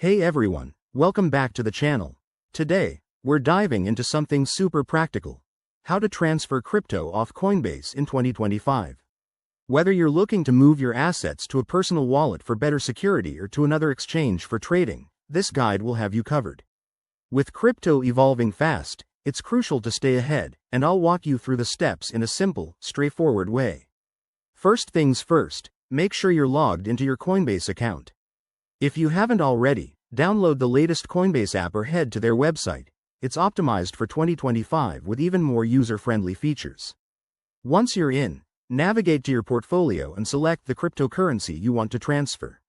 Hey everyone, welcome back to the channel. Today, we're diving into something super practical. How to transfer crypto off Coinbase in 2025. Whether you're looking to move your assets to a personal wallet for better security or to another exchange for trading, this guide will have you covered. With crypto evolving fast, it's crucial to stay ahead, and I'll walk you through the steps in a simple, straightforward way. First things first, make sure you're logged into your Coinbase account. If you haven't already, download the latest Coinbase app or head to their website. It's optimized for 2025 with even more user-friendly features. Once you're in, navigate to your portfolio and select the cryptocurrency you want to transfer.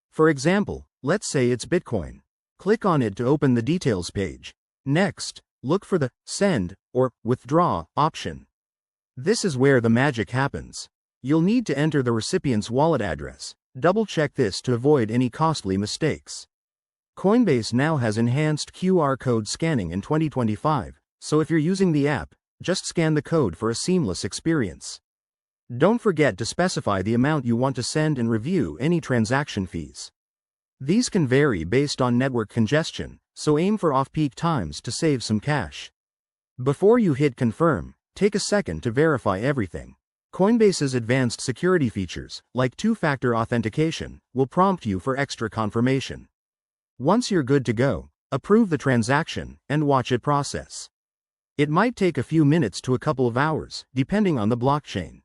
For example, let's say it's Bitcoin. Click on it to open the details page. Next, look for the Send or Withdraw option. This is where the magic happens. You'll need to enter the recipient's wallet address. Double-check this to avoid any costly mistakes. Coinbase now has enhanced QR code scanning in 2025, so if you're using the app, just scan the code for a seamless experience. Don't forget to specify the amount you want to send and review any transaction fees. These can vary based on network congestion, so aim for off-peak times to save some cash. Before you hit confirm, take a second to verify everything. Coinbase's advanced security features, like two-factor authentication, will prompt you for extra confirmation. Once you're good to go, approve the transaction and watch it process. It might take a few minutes to a couple of hours, depending on the blockchain.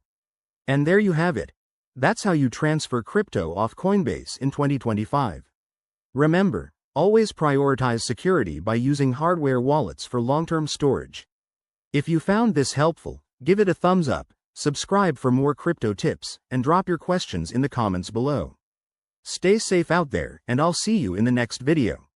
And there you have it. That's how you transfer crypto off Coinbase in 2025. Remember, always prioritize security by using hardware wallets for long-term storage. If you found this helpful, give it a thumbs up. Subscribe for more crypto tips, and drop your questions in the comments below. Stay safe out there, and I'll see you in the next video.